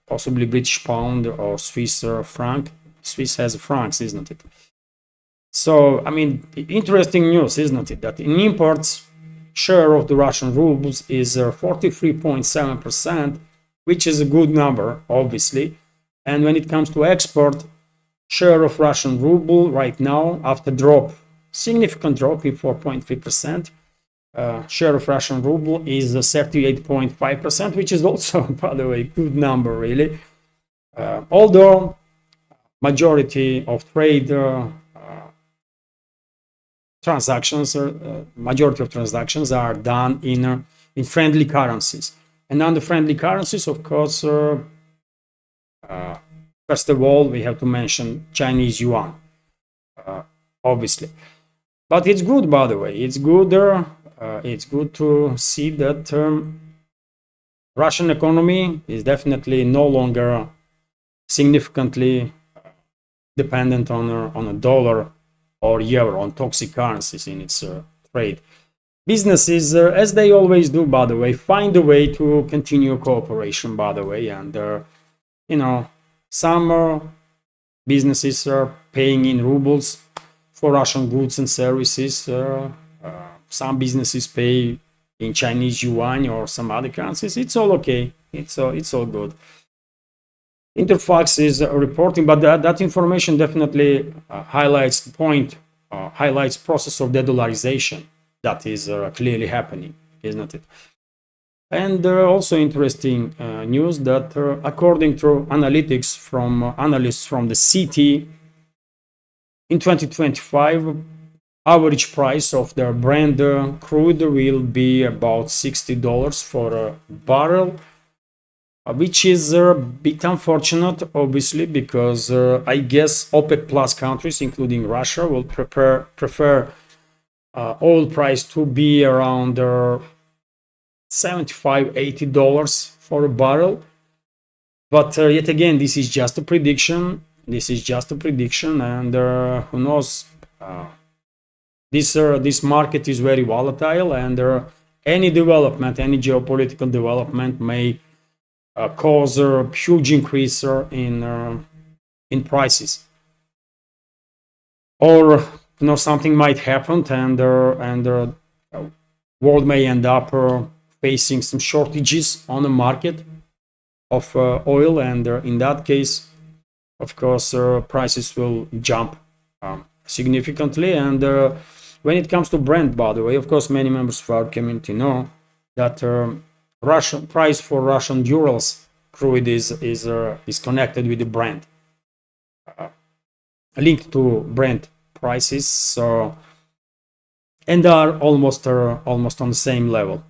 possibly British pound or Swiss franc. Swiss has francs, isn't it? So, I mean, interesting news, isn't it? That in imports, share of the Russian rubles is 43.7%, which is a good number, obviously. And when it comes to export, share of Russian ruble right now, after significant drop in 4.3%, share of Russian ruble is 38.5%, which is also, by the way, good number, really. Although majority of trade transactions are done in friendly currencies. And on the friendly currencies, of course, first of all, we have to mention Chinese yuan, obviously. But it's good, by the way. It's good to see that Russian economy is definitely no longer significantly dependent on a dollar or euro, on toxic currencies in its trade. Businesses, as they always do, by the way, find a way to continue cooperation, by the way. And, some businesses are paying in rubles for Russian goods and services. Some businesses pay in Chinese yuan or some other currencies. It's all okay. It's all good. Interfax is reporting, but that information definitely highlights the point, highlights process of de-dollarization that is clearly happening, isn't it? And also interesting news that according to analytics from analysts from the city, in 2025, average price of their Brent crude will be about $60 for a barrel, which is a bit unfortunate, obviously, because I guess OPEC plus countries, including Russia, will prefer oil price to be around $75-$80 for a barrel. But yet again, this is just a prediction. And who knows? This market is very volatile, and any geopolitical development may cause a huge increase in prices, or something might happen, and the world may end up facing some shortages on the market of oil, and in that case, of course, prices will jump significantly. And when it comes to Brent, by the way, of course, many members of our community know that Russian price for Russian Urals crude is connected with the Brent, linked to Brent prices, so, and are almost on the same level.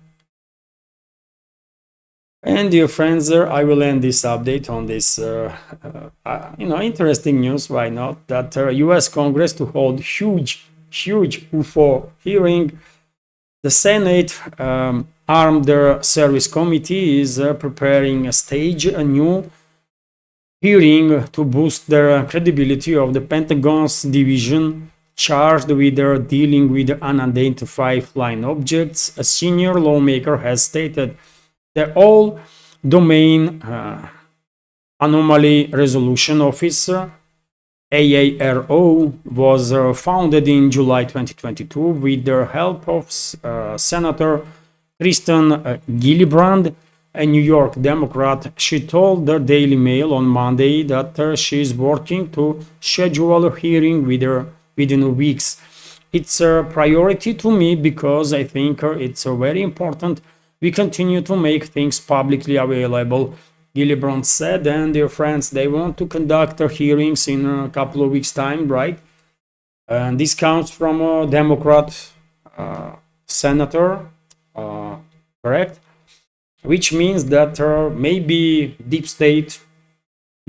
And dear friends, I will end this update on this interesting news. Why not? That US Congress to hold huge UFO hearing. The Senate Armed Service Committee is preparing a new hearing to boost the credibility of the Pentagon's division charged with dealing with unidentified flying objects. A senior lawmaker has stated the All Domain Anomaly Resolution Office AARO was founded in July 2022 with the help of Senator Kristen Gillibrand, a New York Democrat. She told the Daily Mail on Monday that she is working to schedule a hearing within weeks. It's a priority to me because I think it's very important we continue to make things publicly available, Gillibrand said. And dear friends, they want to conduct hearings in a couple of weeks' time, right? And this comes from a Democrat senator, correct? Which means that maybe deep state,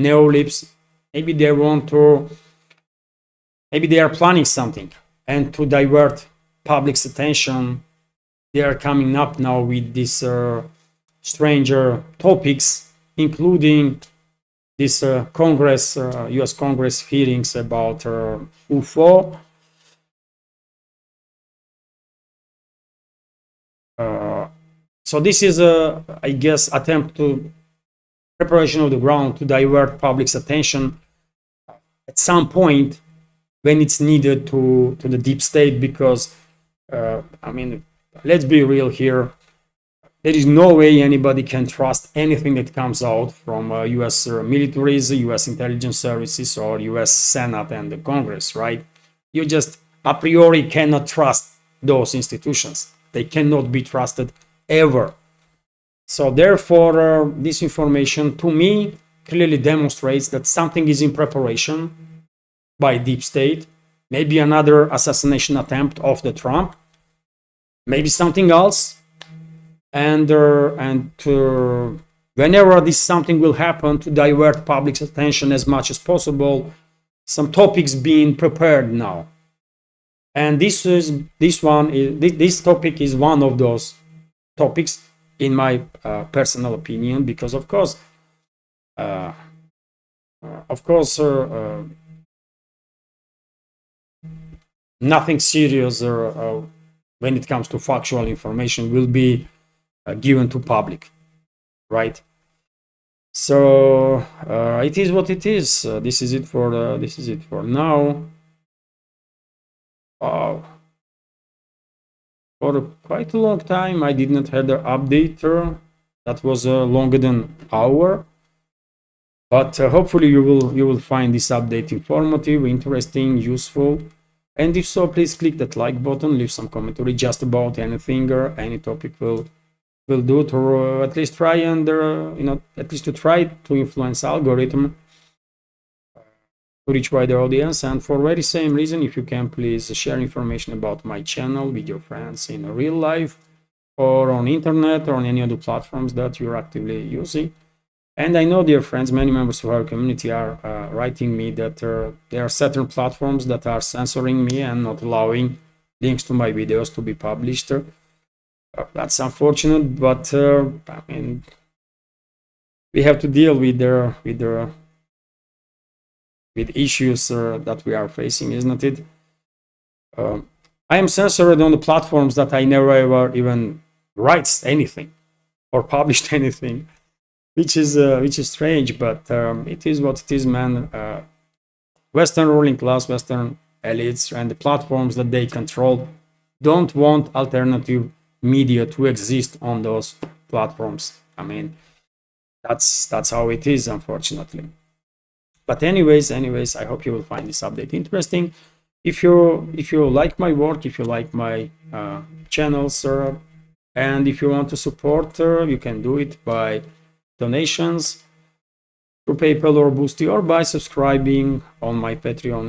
neolibs, maybe they want to, maybe they are planning something, and to divert public's attention, they are coming up now with these stranger topics, including this Congress, U.S. Congress hearings about UFO. So this is I guess, attempt to preparation of the ground to divert public's attention at some point when it's needed to the deep state, because I mean, let's be real here. There is no way anybody can trust anything that comes out from U.S. militaries, U.S. intelligence services, or U.S. Senate and the Congress, right? You just a priori cannot trust those institutions. They cannot be trusted ever. So therefore, this information to me clearly demonstrates that something is in preparation by deep state. Maybe another assassination attempt of the Trump, maybe something else. And whenever this something will happen, to divert public's attention as much as possible, some topics being prepared now. And this topic is one of those topics, in my personal opinion, because of course, nothing serious when it comes to factual information will be given to public, right? So it is what it is. This is it for now. For quite a long time, I did not have the update that was longer than an hour. But hopefully you will find this update informative, interesting, useful. And if so, please click that like button, leave some commentary just about anything or any topic will do to at least try and at least to try to influence algorithm to reach wider audience. And for very same reason, if you can, please share information about my channel with your friends in real life or on internet or on any other platforms that you're actively using. And I know, dear friends, many members of our community are writing me that there are certain platforms that are censoring me and not allowing links to my videos to be published. That's unfortunate, but I mean, we have to deal with issues that we are facing, isn't it? I am censored on the platforms that I never ever even write anything or published anything, which is strange, but it is what it is, man. Western ruling class, Western elites, and the platforms that they control don't want alternative media to exist on those platforms. I mean, that's how it is, unfortunately. But anyways, I hope you will find this update interesting. If you like my work, if you like my channels, and if you want to support, you can do it by donations through PayPal or Boosty, or by subscribing on my Patreon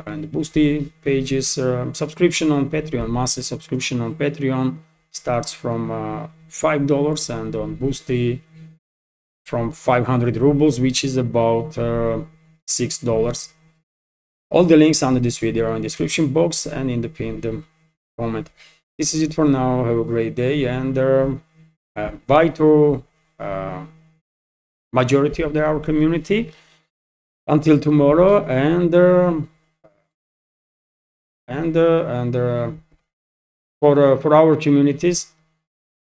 and Boosty pages. Subscription on Patreon, monthly subscription on Patreon starts from $5, and on Boosty from 500 rubles, which is about $6. All the links under this video are in the description box and in the pinned comment. this is it for now. Have a great day, and bye to majority of our community until tomorrow, and for our communities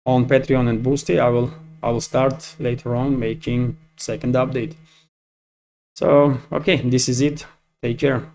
on Patreon and Boosty, I will start later on making second update. So okay, this is it. Take care.